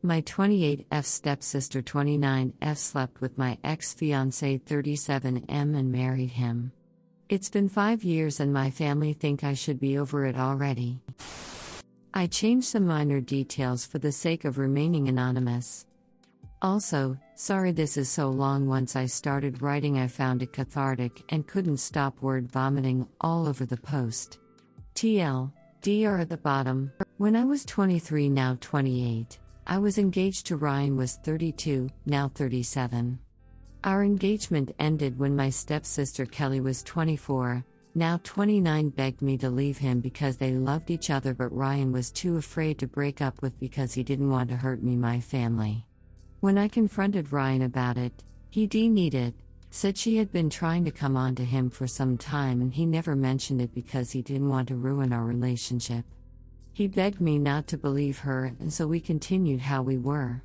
My 28F stepsister 29F slept with my ex-fiancé 37M and married him. It's been 5 years and my family think I should be over it already. I changed some minor details for the sake of remaining anonymous. Also, sorry this is so long. Once I started writing I found it cathartic and couldn't stop word vomiting all over the post. TL, DR at the bottom. When I was 23 now 28. I was engaged to Ryan was 32, now 37. Our engagement ended when my stepsister Kelly was 24, now 29 begged me to leave him because they loved each other but Ryan was too afraid to break up with because he didn't want to hurt me my family. When I confronted Ryan about it, he denied it, said she had been trying to come on to him for some time and he never mentioned it because he didn't want to ruin our relationship. He begged me not to believe her and so we continued how we were.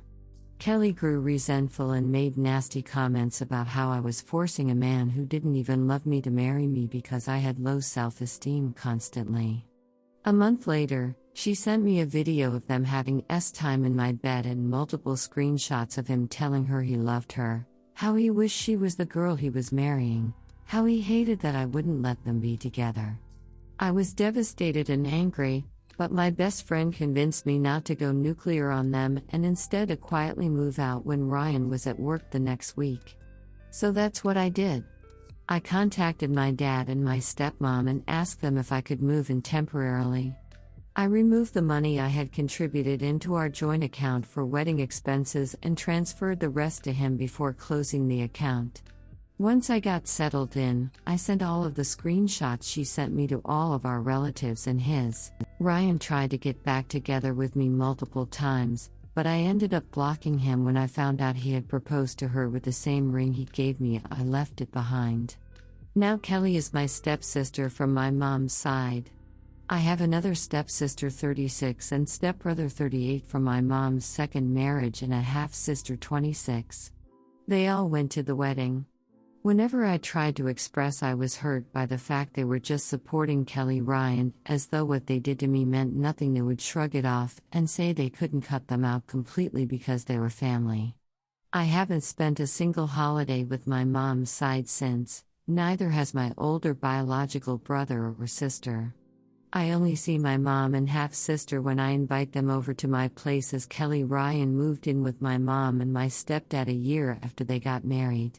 Kelly grew resentful and made nasty comments about how I was forcing a man who didn't even love me to marry me because I had low self-esteem constantly. A month later, she sent me a video of them having time in my bed and multiple screenshots of him telling her he loved her, how he wished she was the girl he was marrying, how he hated that I wouldn't let them be together. I was devastated and angry, but my best friend convinced me not to go nuclear on them and instead to quietly move out when Ryan was at work the next week. So that's what I did. I contacted my dad and my stepmom and asked them if I could move in temporarily. I removed the money I had contributed into our joint account for wedding expenses and transferred the rest to him before closing the account. Once I got settled in, I sent all of the screenshots she sent me to all of our relatives and his. Ryan tried to get back together with me multiple times, but I ended up blocking him when I found out he had proposed to her with the same ring he gave me. I left it behind. Now Kelly is my stepsister from my mom's side. I have another stepsister 36 and stepbrother 38 from my mom's second marriage and a half-sister 26. They all went to the wedding. Whenever I tried to express I was hurt by the fact they were just supporting Kelly Ryan, as though what they did to me meant nothing, they would shrug it off and say they couldn't cut them out completely because they were family. I haven't spent a single holiday with my mom's side since, neither has my older biological brother or sister. I only see my mom and half-sister when I invite them over to my place as Kelly Ryan moved in with my mom and my stepdad a year after they got married.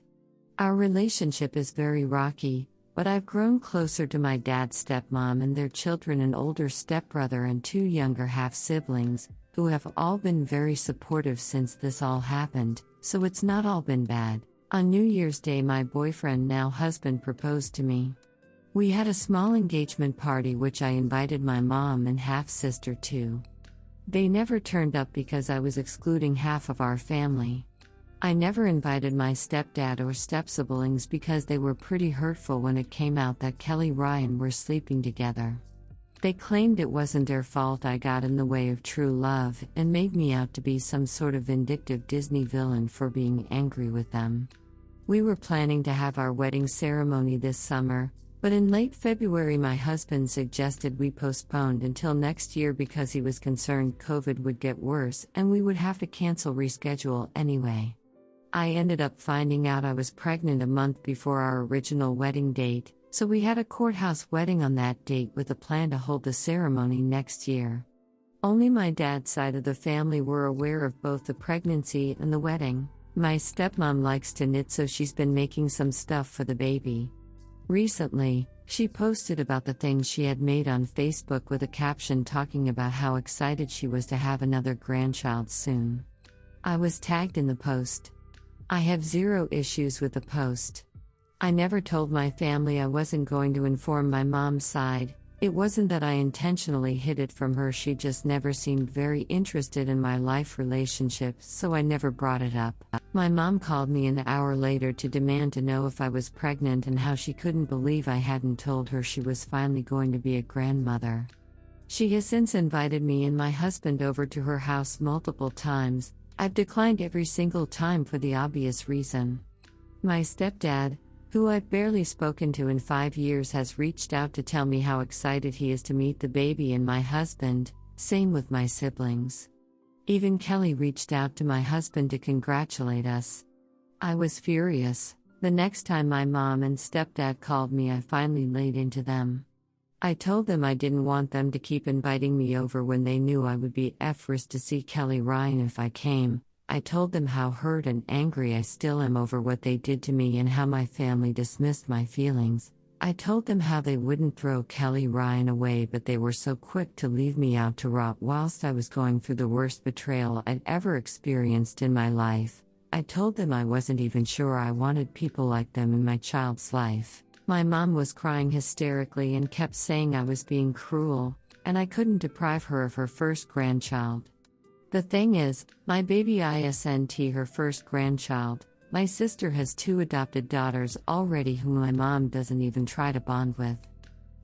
Our relationship is very rocky, but I've grown closer to my dad's stepmom and their children, an older stepbrother and 2 younger half-siblings, who have all been very supportive since this all happened, so it's not all been bad. On New Year's Day my boyfriend, now husband, proposed to me. We had a small engagement party which I invited my mom and half-sister to. They never turned up because I was excluding half of our family. I never invited my stepdad or stepsiblings because they were pretty hurtful when it came out that Kelly Ryan were sleeping together. They claimed it wasn't their fault I got in the way of true love and made me out to be some sort of vindictive Disney villain for being angry with them. We were planning to have our wedding ceremony this summer, but in late February my husband suggested we postponed until next year because he was concerned COVID would get worse and we would have to reschedule anyway. I ended up finding out I was pregnant a month before our original wedding date, so we had a courthouse wedding on that date with a plan to hold the ceremony next year. Only my dad's side of the family were aware of both the pregnancy and the wedding. My stepmom likes to knit, so she's been making some stuff for the baby. Recently, she posted about the things she had made on Facebook with a caption talking about how excited she was to have another grandchild soon. I was tagged in the post. I have 0 issues with the post. I never told my family I wasn't going to inform my mom's side. It wasn't that I intentionally hid it from her, she just never seemed very interested in my life relationships, so I never brought it up. My mom called me an hour later to demand to know if I was pregnant and how she couldn't believe I hadn't told her she was finally going to be a grandmother. She has since invited me and my husband over to her house multiple times. I've declined every single time for the obvious reason. My stepdad, who I've barely spoken to in 5 years, has reached out to tell me how excited he is to meet the baby and my husband, same with my siblings. Even Kelly reached out to my husband to congratulate us. I was furious. The next time my mom and stepdad called me, I finally laid into them. I told them I didn't want them to keep inviting me over when they knew I would be effortless to see Kelly Ryan if I came. I told them how hurt and angry I still am over what they did to me and how my family dismissed my feelings. I told them how they wouldn't throw Kelly Ryan away, but they were so quick to leave me out to rot whilst I was going through the worst betrayal I'd ever experienced in my life. I told them I wasn't even sure I wanted people like them in my child's life. My mom was crying hysterically and kept saying I was being cruel, and I couldn't deprive her of her first grandchild. The thing is, my baby isn't her first grandchild. My sister has 2 adopted daughters already whom my mom doesn't even try to bond with.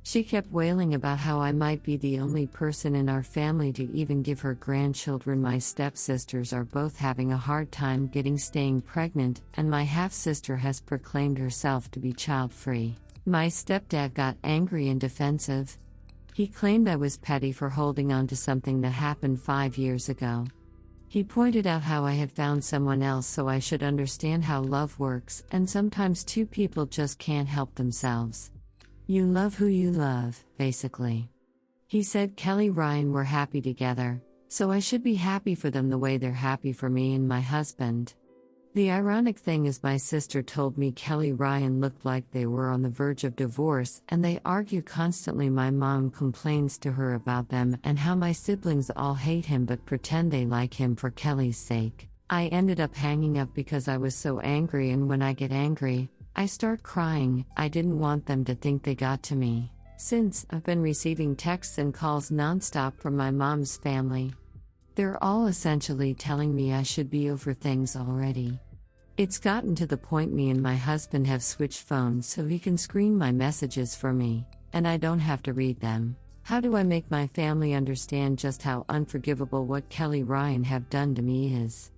She kept wailing about how I might be the only person in our family to even give her grandchildren. My stepsisters are both having a hard time staying pregnant, and my half-sister has proclaimed herself to be child-free. My stepdad got angry and defensive. He claimed I was petty for holding on to something that happened 5 years ago. He pointed out how I had found someone else, so I should understand how love works, and sometimes 2 people just can't help themselves. You love who you love, basically. He said Kelly Ryan were happy together, so I should be happy for them the way they're happy for me and my husband. The ironic thing is my sister told me Kelly Ryan looked like they were on the verge of divorce and they argue constantly. My mom complains to her about them and how my siblings all hate him but pretend they like him for Kelly's sake. I ended up hanging up because I was so angry, and when I get angry, I start crying. I didn't want them to think they got to me. Since, I've been receiving texts and calls nonstop from my mom's family. They're all essentially telling me I should be over things already. It's gotten to the point me and my husband have switched phones so he can screen my messages for me, and I don't have to read them. How do I make my family understand just how unforgivable what Kelly Ryan have done to me is?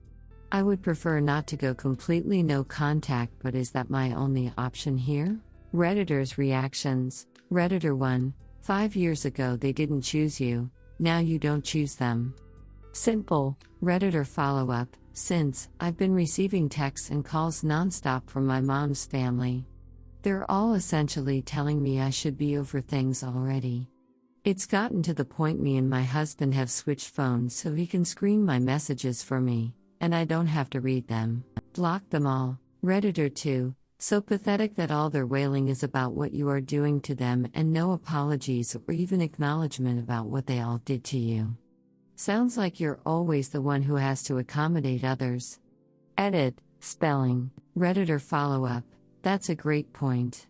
I would prefer not to go completely no contact, but is that my only option here? Redditors' reactions. Redditor 1: 5 years ago they didn't choose you, now you don't choose them. Simple. Redditor follow-up: since, I've been receiving texts and calls nonstop from my mom's family. They're all essentially telling me I should be over things already. It's gotten to the point me and my husband have switched phones so he can screen my messages for me, and I don't have to read them. Block them all. Redditor 2: so pathetic that all their wailing is about what you are doing to them and no apologies or even acknowledgement about what they all did to you. Sounds like you're always the one who has to accommodate others. Edit. Spelling. Redditor follow-up: that's a great point.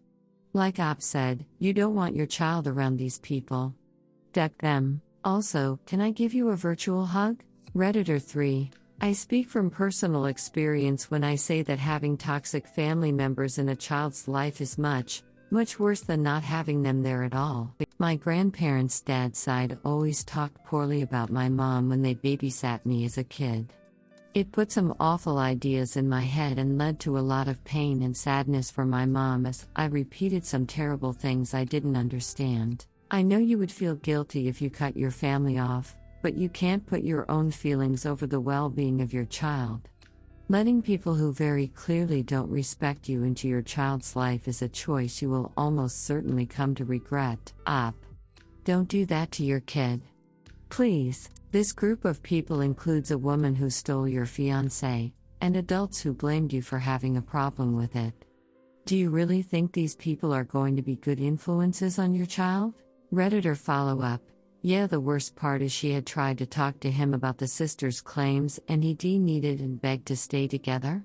Like Op said, you don't want your child around these people. Duck them. Also, can I give you a virtual hug? Redditor 3: I speak from personal experience when I say that having toxic family members in a child's life is much, much worse than not having them there at all. My grandparents' dad's side always talked poorly about my mom when they babysat me as a kid. It put some awful ideas in my head and led to a lot of pain and sadness for my mom as I repeated some terrible things I didn't understand. I know you would feel guilty if you cut your family off, but you can't put your own feelings over the well-being of your child. Letting people who very clearly don't respect you into your child's life is a choice you will almost certainly come to regret. Op. Don't do that to your kid. Please. This group of people includes a woman who stole your fiancé, and adults who blamed you for having a problem with it. Do you really think these people are going to be good influences on your child? Redditor follow-up: yeah, the worst part is she had tried to talk to him about the sister's claims and he needed and begged to stay together?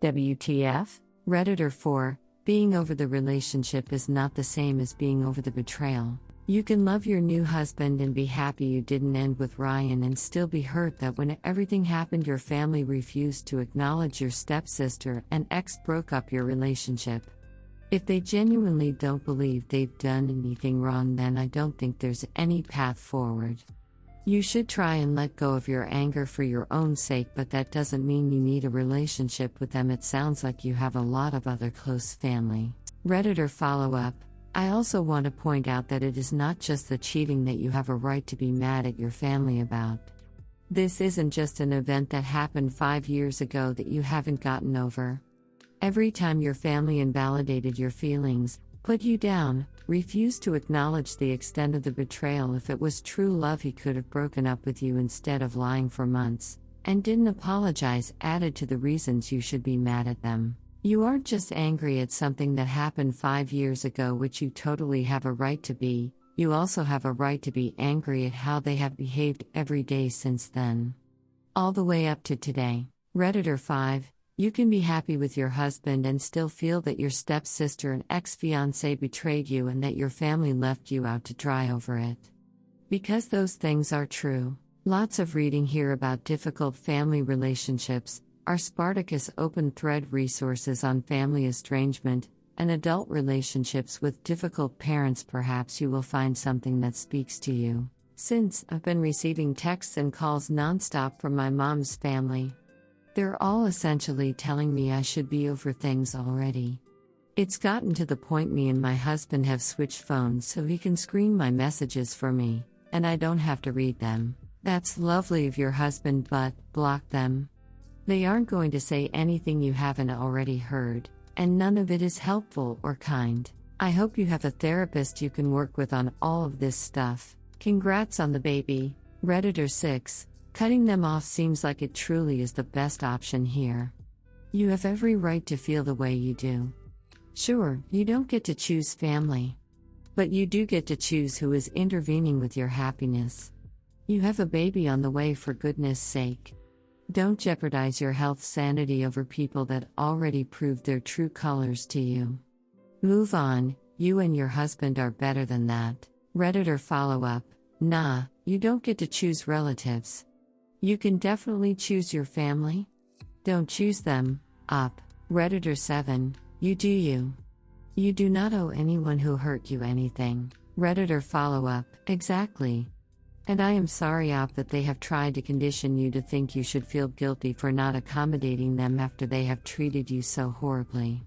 WTF? Redditor 4: being over the relationship is not the same as being over the betrayal. You can love your new husband and be happy you didn't end with Ryan and still be hurt that when everything happened your family refused to acknowledge your stepsister and ex broke up your relationship. If they genuinely don't believe they've done anything wrong, then I don't think there's any path forward. You should try and let go of your anger for your own sake, but that doesn't mean you need a relationship with them. It sounds like you have a lot of other close family. Redditor follow-up: I also want to point out that it is not just the cheating that you have a right to be mad at your family about. This isn't just an event that happened 5 years ago that you haven't gotten over. Every time your family invalidated your feelings, put you down, refused to acknowledge the extent of the betrayal if it was true love, he could have broken up with you instead of lying for months, and didn't apologize, added to the reasons you should be mad at them. You aren't just angry at something that happened 5 years ago, which you totally have a right to be, you also have a right to be angry at how they have behaved every day since then. All the way up to today. Redditor 5. You can be happy with your husband and still feel that your stepsister and ex-fiancé betrayed you and that your family left you out to dry over it. Because those things are true. Lots of reading here about difficult family relationships, our Spartacus open thread resources on family estrangement, and adult relationships with difficult parents. Perhaps you will find something that speaks to you. Since I've been receiving texts and calls nonstop from my mom's family. They're all essentially telling me I should be over things already. It's gotten to the point me and my husband have switched phones so he can screen my messages for me, and I don't have to read them. That's lovely of your husband, but block them. They aren't going to say anything you haven't already heard, and none of it is helpful or kind. I hope you have a therapist you can work with on all of this stuff. Congrats on the baby. Redditor 6. Cutting them off seems like it truly is the best option here. You have every right to feel the way you do. Sure, you don't get to choose family. But you do get to choose who is intervening with your happiness. You have a baby on the way, for goodness sake. Don't jeopardize your health sanity over people that already proved their true colors to you. Move on, you and your husband are better than that. Redditor follow-up. Nah, you don't get to choose relatives. You can definitely choose your family. Don't choose them. Up. Redditor 7. You do you. You do not owe anyone who hurt you anything. Redditor follow-up. Exactly. And I am sorry, Op, that they have tried to condition you to think you should feel guilty for not accommodating them after they have treated you so horribly.